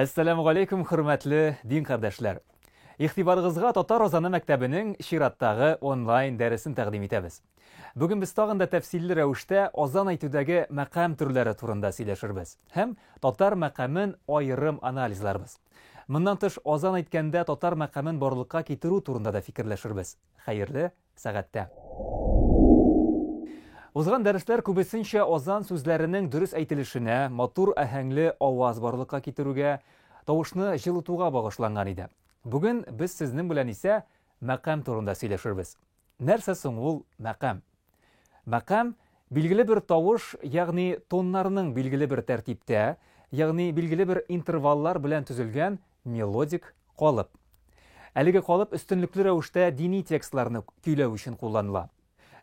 Assalamu alaikum, hürmetli din kardeşler. İhtibarınızga Tatar Ozanı Mektebi'nin Şirat'tағы onlayn dərісini təqdim etəbiz. Bugün biz tağında təfsilli rəvişdə Ozan aytudagi məqam türləri turunda söyləşirbiz. Hem Tatar məqamın ayrım analizlərimiz. Bundan tış Ozan aytkəndə Tatar məqamın borluqqa ketiru turunda da fikirləşirbiz. Hayırlı sağatda. Uzgan dərslər kübüsünçə Ozan sözlərinin dürüst aytılışına, motor əhəngli avaz borluqqa ketirüge, tavuşni жылытуга bağışlanğan idi. Bugün biz siznin bilen ise məqam turunda söyleşirbiz. Нәрсә соң ул məqam? Məqam bilgili bir tavuş, ягъни tonlarının bilgili bir tərtibdə, ягъни bilgili bir intervallar bilen tüzülgən melodik qalıp. Әлеге qalıp üstünlüklü rəvişdə dini tekstlarını köylәү өчен kullanıla.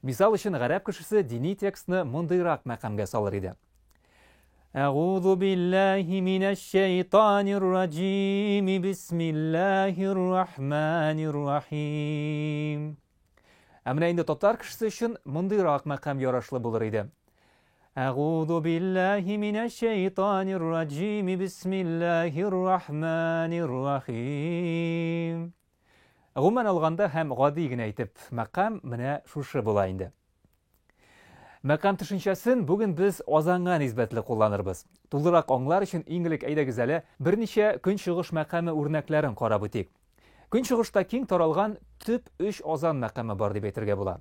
Misal için Garap kişisi dini tekstni mundayrak məqamga salır idi. A'udhu billahi mineşşeytanirracim. Bismillahirrahmanirrahim. Әміне енді Tatar kişisi için mundayrak məqam yaraşlı bulur idi. A'udhu billahi mineşşeytanirracim. Bismillahirrahmanirrahim. Ғуман алғанда һәм ғади генә әйтеп, мәқам менә шушы була инде. Мәқам төшенчәсен бүген без Озанга нисбәтле кулланырбыз. Тулырак аңлар өчен иң элек әйдәгез әле берничә көнчыгыш мәқаме үрнәкләрен карап үтик. Көнчыгышта киң таралган төп 3 Озан мәқаме бар дип әйтергә була.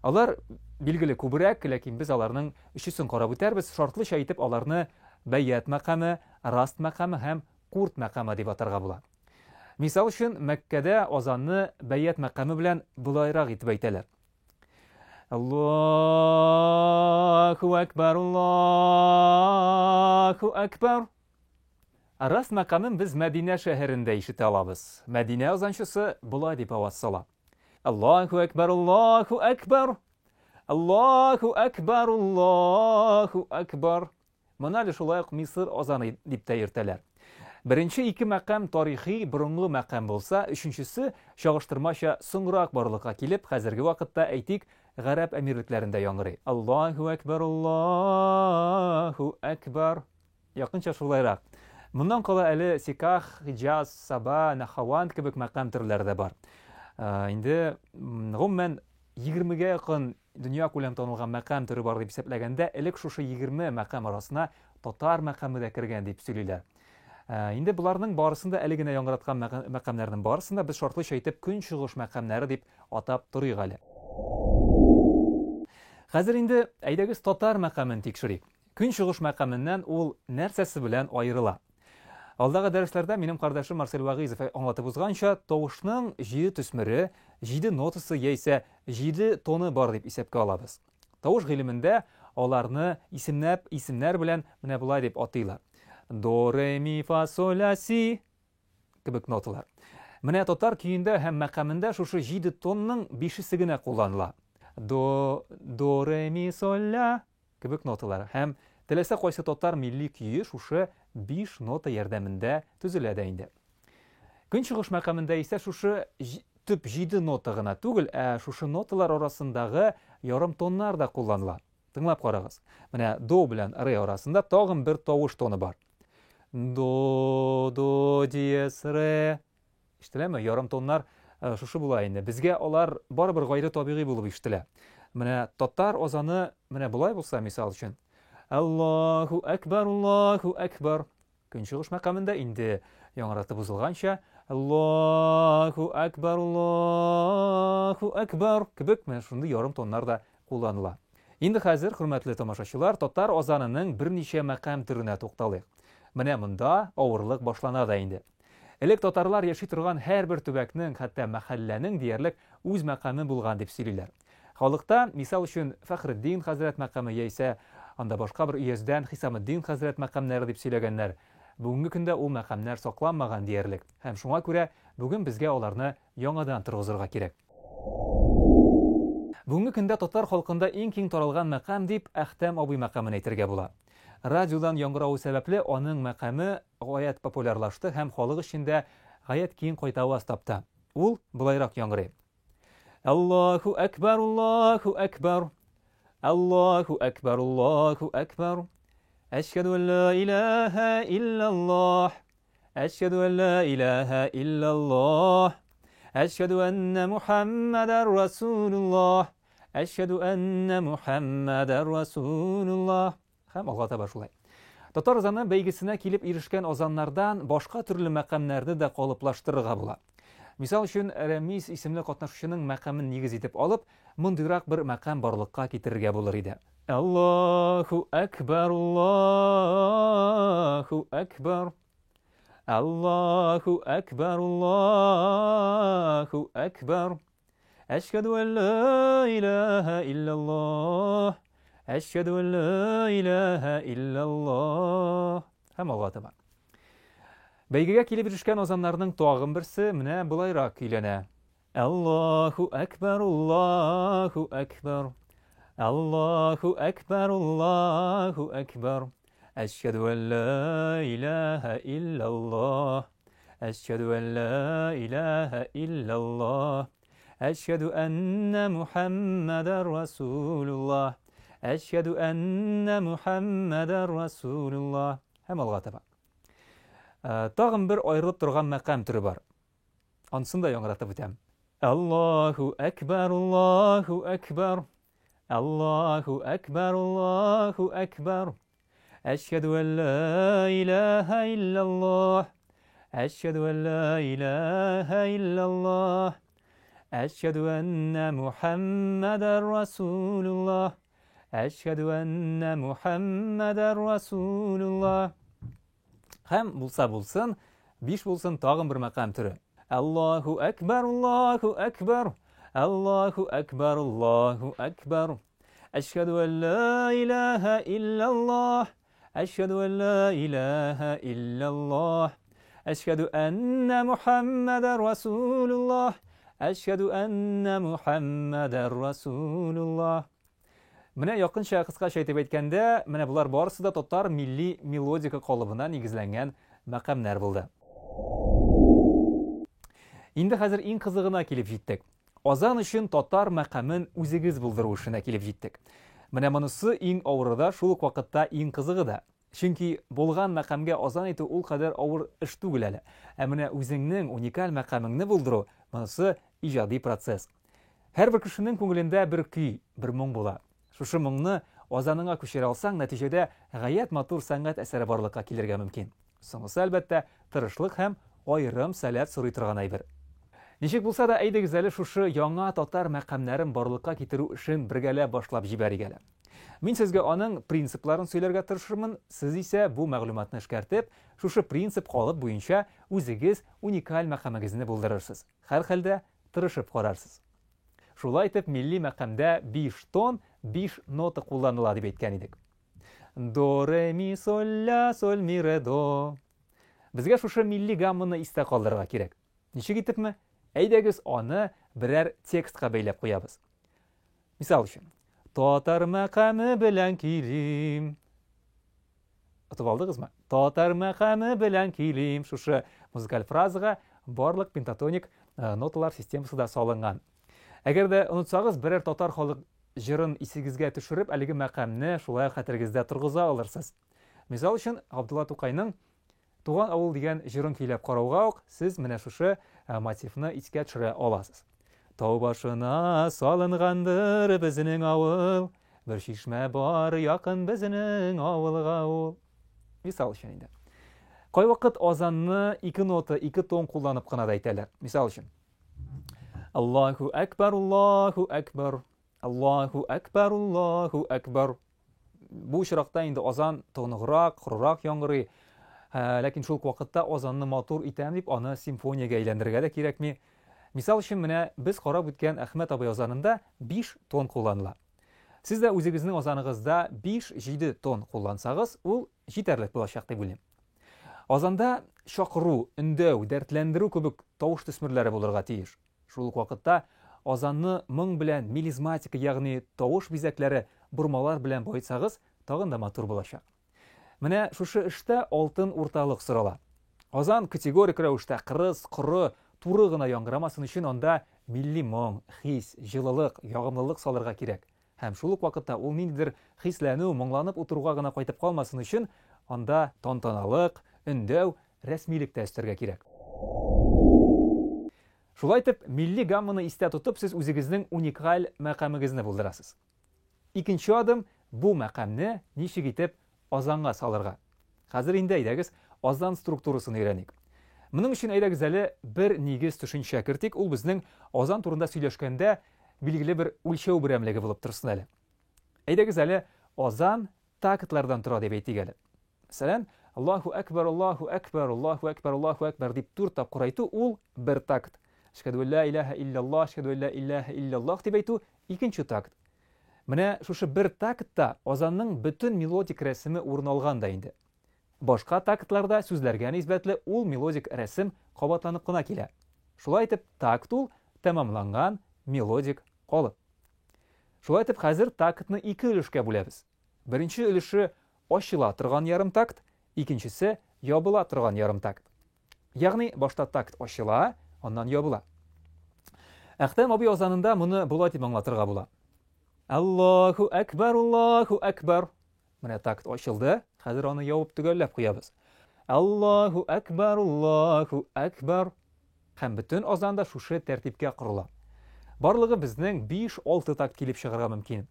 Алар билгеле күбрәк, ләкин без аларның өчесен карап үтәрбез. Шартлыча әйтеп аларны Бәйят мәқаме, Раст мәқаме һәм Курт мәқаме дип атарга була. Misal üçün Məkkədə Ozanны Бәйят мәқамы белән булайрак итеп әйтәләр. Аллаһу акбар, Аллаһу акбар. Раст мәқамын biz Мәдинә шәһәрендә ишетә алабыз. Мәдинә озанчысы булай дип аваз сала. Аллаһу акбар, Аллаһу акбар. Аллаһу акбар, Аллаһу акбар. Моны шулай ук Мисыр озаны дип тә йөртәләр. Birinci iki məqam tarixi, burunlu məqam bolsa, üçüncüsü çağıştırmaşa soňrak barlıqqa kilip, hazırki vaqtda әйтик, Garap əmirliklərində яңгырый. Allahu akbar, Allahu akbar. Yakınça şulayrak. Bundan qala әле Sikah, Hicaz, Saba, Nahawan kibik məqam türləri də бар. İndi гомумән 20-ге якын dünya күләм танылган məqam türü бар дип исәпләгәндә, элек шушы 20 məqam арасына Татар məqамы да кергән дип сөйлиләр. Инде буларның барысында әле генә яңгыраткан мәкамнәрнең барысында без шартлыча әйтеп көнчыгыш мәкамнәре дип атап торыйк әле. Хәзер инде әйдәгез Татар мәкамын тикшерик. Көнчыгыш мәкамыннан ул нәрсәсе белән аерыла? Алдагы дәресләрдә минем кардәшем Марсель Вагизов аңлатып узганча, тавышның 7 төсмере, 7 нотасы яисә 7 тоны бар дип исәпкә алабыз. Тавыш гыйлемендә аларны исемнәр белән менә булай дип атыйлар. Do, re, mi, fa, sol, la, si kibik notalar. Менә Татар көйендә һәм мәкамында шушы 7 тонның 5-се генә кулланыла. Do, re, mi, sol, la кибик ноталар. Һәм теләсә кайсы Татар милли көе шушы 5 нота ярдәмендә төзелә дә инде. Көнчыгыш мәкамында исә шушы төп 7 нота гына түгел, шушы ноталар арасындагы ярым тоннар да кулланыла. Тыңлап карагыз. Менә до белән ре арасында тагын бер тавыш тоны бар. Do, do, диез, ре. Ишетеләме? Ярым тоннар шушы була инде. Безгә алар барыбер гайры табигый булып ишетелә. Менә Татар Озаны менә булай булса, мисал өчен. Аллаһу акбар, Аллаһу акбар. Көнчыгыш мәкамында инде яңгыратып узылганча Аллаһу акбар, Аллаһу акбар кебек менә шундый ярым тоннар да кулланыла. Инде хәзер, хөрмәтле тамашачылар, Татар Озанының берничә мәкам төренә тукталыйк. Менә монда авырлык башлана да инде. Элек татарлар яши торган һәрбер төбәкнең, хәтта мәхәлләнең диярлек үз мәкаме булган дип сөйлиләр. Халыкта, мисал өчен, Фәхреддин хәзрәт мәкаме яисә анда башка бер өяздән Хисамеддин хәзрәт мәкамнәре дип сөйләгәннәр. Бүгенге көндә ул мәкамнәр сакланмаган диярлек. Һәм шуңа күрә бүген безгә аларны яңадан торгызырга кирәк. Бүгенге көндә татар халкында иң киң таралган мәкам дип Әхтәм абый мәкамын әйтергә була. Радиодан яңгырау сәбәпле аның мәкаме гаять популярлашты һәм халык эчендә гаять киң кайтаваз тапты. Ул булайрак яңгырый. Аллаһу акбар, Аллаһу акбар. Аллаһу акбар, Аллаһу акбар. Әшһәду ан ла илаһа илляллаһ. أشهد أن لا إله إلا الله أشهد أن محمدا رسول الله أشهد أن محمدا رسول الله Һәм алга таба шулай. Татар ызаны бәйгесенә килеп ирешкән озаннардан башка төрле мәкамнәрне дә калыплаштырырга була. Мисал өчен, Рәмис исемле катнашучының мәкамын нигез итеп алып, мондыйрак бер мәкам барлыкка китерергә булыр иде. Аллаһу акбар, Аллаһу акбар. Аллаһу акбар, Аллаһу акбар. Әшһәду ан ла илаһа илляллаһ. Әшһәду ан ла илаһа илляллаһ. Һәм алга таба. Бәйгегә килеп ирешкән озаннарның тагын берсе менә булайрак көйләнә. Аллаһу акбар, Аллаһу акбар. Аллаһу акбар, Аллаһу акбар. Әшһәду ан ла илаһа илляллаһ. Әшһәду ан ла илаһа илляллаһ. Әшһәду анна Мухаммадар Расулуллаһ. Әшһәду анна Мухаммадар Расулуллаһ. Һәм алга таба. Тагын бер аерылып торган мәкам түре бар. Анысын да яңратып үтәм. Аллаһу акбар, Аллаһу акбар. Аллаһу акбар, Аллаһу акбар. Әшһәду ан ла илаһа илляллаһ. Әшһәду ан ла илаһа илляллаһ. Әшһәду анна Мухаммадар Расулуллаһ. Әшһәду анна Мухаммадар Расулуллаһ. Һәм булса булсын, 5 булсын тагын бер мәкам түре. Аллаһу акбар, Аллаһу акбар. Аллаһу акбар, Аллаһу акбар. Әшһәду ан ла илаһа илляллаһ. Әшһәду ан ла илаһа илляллаһ. Әшһәду анна Мухаммадар Расулуллаһ. Әшһәду анна Мухаммадар Расулуллаһ. Менә якынча кыскача әйтеп әйткәндә, менә булар барысы да татар милли мелодика калыбына нигезләнгән мәкамнәр булды. Инде хәзер иң кызыгына килеп җиттек. Азан өчен татар мәкамын үзегез булдыру эшенә килеп җиттек. Менә монысы иң авыры да, шул ук вакытта иң кызыгы да. Чөнки булган мәкамгә азан итү ул кадәр авыр эш түгел әле. Ә менә үзеңнең уникаль мәкамыңны булдыру, монысы иҗади процесс. Һәрбер кешенең күңелендә бер көй, бер моң була. Шушы моңны азаныңа күчерә алсаң, нәтиҗәдә гаять матур сәнгать әсәре барлыкка килергә мөмкин. Соңгысы әлбәттә тырышлык һәм аерым сәләт сорый торган әйбер. Ничек булса да, әйдәгез әле шушы яңа татар мәкамнәрен барлыкка китерү эшен бергәләп башлап җибәрик әле. Мин сезгә аның принципларын сөйләргә тырышырмын, сез исә бу мәгълүматны эшкәртеп, шушы принцип калып буенча үзегез уникаль мәкамыгызны булдырырсыз. Һәр хәлдә тырышып карарсыз. Шулай итеп, милли мәкамдә 5 тон, 5 нота кулланыла дип әйткән идек. До, ре, ми, соль, ля, соль, ми, ре, до. Безгә шушы милли гамманы истә калдырырга кирәк. Ничек итепме? Әйдәгез аны берәр текстка бәйләп куябыз. Мисал өчен, татар мәкаме белән килим. Атып алдыгызмы? Татар мәкаме белән килим. Шушы музыкаль фразага барлык пентатоник ноталар системасы да салынган. Әгәр дә онытсагыз, берәр татар халык җырын исегезгә төшереп, әлеге мәкамны шулай хәтерегездә торгыза алырсыз. Мисал өчен, Абдулла Тукайның Туган авыл дигән җырын көйләп карауга ук сез менә шушы мотивны искә төшерә аласыз. Тау башына салынгандыр безнең авыл, бер чишмә бар якын безнең авылга ул. Мисал өчен инде. Кай вакыт азанны 2 нота, 2 тон кулланып кына да әйтәләр. Мисал өчен. Аллаһу акбар, Аллаһу акбар. Аллаһу акбар, Аллаһу акбар. Бу очракта инде азан тоныграк, корырак яңгырый. Ләкин шул вакытта азанны матур итәм дип, аны симфониягә әйләндерергә дә кирәкми. Мисал өчен, менә без карап үткән Әхмәт абый азанында 5 тон кулланыла. Сез дә үзегезнең азаныгызда 5-7 тон куллансагыз, ул җитәрлек булачак дип уйлыйм. Азанда чакыру, өндәү, дәртләндерү кебек тавыш төсмерләре булырга тиеш. Шул ук вакытта азанны моң белән мелизматика, ягъни тавыш бизәкләре, бурмалар белән байтсагыз, тагын да матур булачак. Менә шушы эштә алтын урталык сорала. Азан категорик рәвештә кырыс, коры, туры гына яңгырамасын өчен анда милли моң, хис, җылылык, ягымлылык салырга кирәк. Һәм шул ук вакытта ул ниндидер хисләнү, моңланып утыруга гына кайтып калмасын өчен анда тантаналык, өндәү, рәсмилек тә өстәргә кирәк. Шулай итеп, милли гамманы истә тотып, сез үзегезнең уникаль мәкамыгызны булдырасыз. Икенче адым бу мәкамны ничек итеп азанга салырга. Хәзер инде әйдәгез азан структурасын өйрәник. Моның өчен әйдәгез әле бер нигез төшенчә кертик, ул безнең азан турында сөйләшкәндә билгеле бер үлчәү берәмлеге булып торсын әле. Әйдәгез әле азан тактлардан тора дип әйтик әле. Мәсәлән, Аллаһу әкбәр, Аллаһу әкбәр, Аллаһу әкбәр, Аллаһу әкбәр дип 4 тапкыр әйтү ул бер такт. Әшһәдү ан ла илаһа илляллаһ, әшһәдү ан ла илаһа илляллаһ дип әйтү икенче такт. Менә шушы бер тактта азанның бөтен мелодик рәсеме урын алган да инде. Башка тактларда сүзләргә нисбәтле ул мелодик рәсем кабатланып кына килә. Шулай итеп, такт ул тәмамланган мелодик калып. Шулай итеп, хәзер тактны 2 өлешкә бүләбез. Беренче өлеше ачыла торган ярым такт, икенчесе ябыла торган ярым такт. Ягъни башта такт ачыла, аннан ябыла. Әхтәм абый азанында моны булай дип аңлатырга була. Аллаһу әкбәр, Аллаһу әкбәр. Менә такт ачылды, хәзер аны ябып төгәлләп куябыз. Аллаһу әкбәр, Аллаһу әкбәр. Һәм бөтен азанда шушы тәртипкә корыла. Барлыгы безнең 5-6 такт килеп чыгарга мөмкин.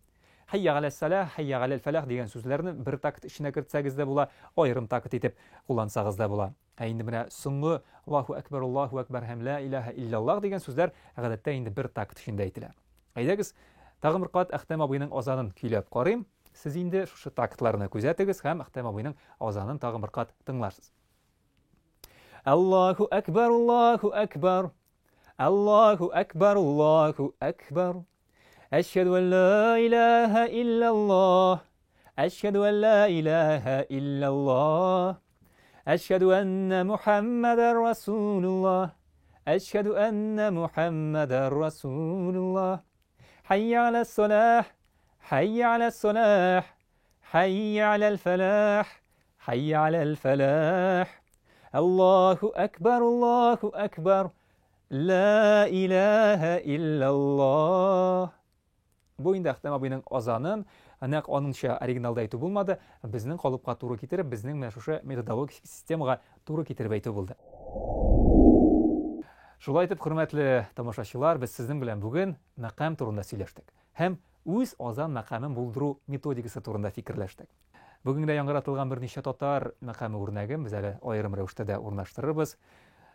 Hayya alel salah, hayya alel falah дигән сүзләрне бер такт эченә кертсәгез дә була, аерым такт итеп куллансагыз да була. Инде менә соңгы Аллаһу әкбәр һәм ла илаһа илляллаһ дигән сүзләр гадәттә инде бер такт эчендә әйтелә. Әйдәгез, тагын бер кат Әхтәм абыйның азанын көйләп карыйм. Сез инде шушы тактларны күзәтегез һәм Әхтәм абыйның азанын тагын бер кат тыңларсыз. Аллаһу әкбәр, Аллаһу әкбәр. Аллаһу әкбәр, Аллаһу әкбәр. أشهد أن لا إله إلا الله أشهد أن لا إله إلا الله أشهد أن محمدا رسول الله أشهد أن محمدا رسول الله حي على الصلاة حي على الصلاة حي على الفلاح حي على الفلاح الله أكبر الله أكبر لا إله إلا الله. Bu инде Әхтәм абыйның азанын нәкъ аныңча оригиналда әйтү булмады, безнең калыпка туры китереп, безнең менә шушы методологик системага туры китереп әйтү булды. Шулай итеп, хөрмәтле тамашачылар, без сезнең белән бүген мәкам турында сөйләштек һәм үз азан мәкамын булдыру методикасы турында фикерләштек. Бүген дә яңгыратылган берничә татар мәкаме үрнәген без әле аерым рәвештә дә урнаштырырбыз.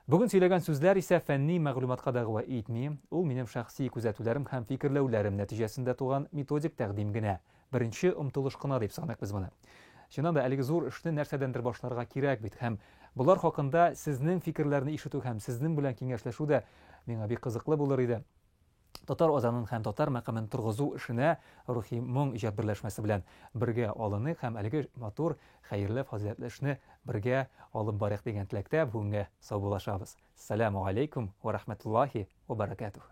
Бүген сөйләгән сүзләр исә фәнни мәгълүматка дәгъва итми, ул минем шәхси күзәтүләрем һәм фикерләүләрем нәтиҗәсендә туган методик тәкъдим генә. Беренче омтылыш кына дип саныйк без моны. Чыннан да әлеге зур эшне нәрсәдәндер башларга кирәк бит һәм булар хакында сезнең фикерләрне ишетү һәм сезнең белән киңәшләшү дә миңа бик кызыклы булыр иде. Татар азанын һәм татар мәкамен торгызу эшенә рухи моң иҗат берләшмәсе белән бергә алынык һәм әлеге матур, хәерле, фазилатлы эшне бергә алып барыйк дигән теләктә бүгенгә саубуллашабыз. Ассаламу алейкум ва рахматуллахи ва баракатуһ.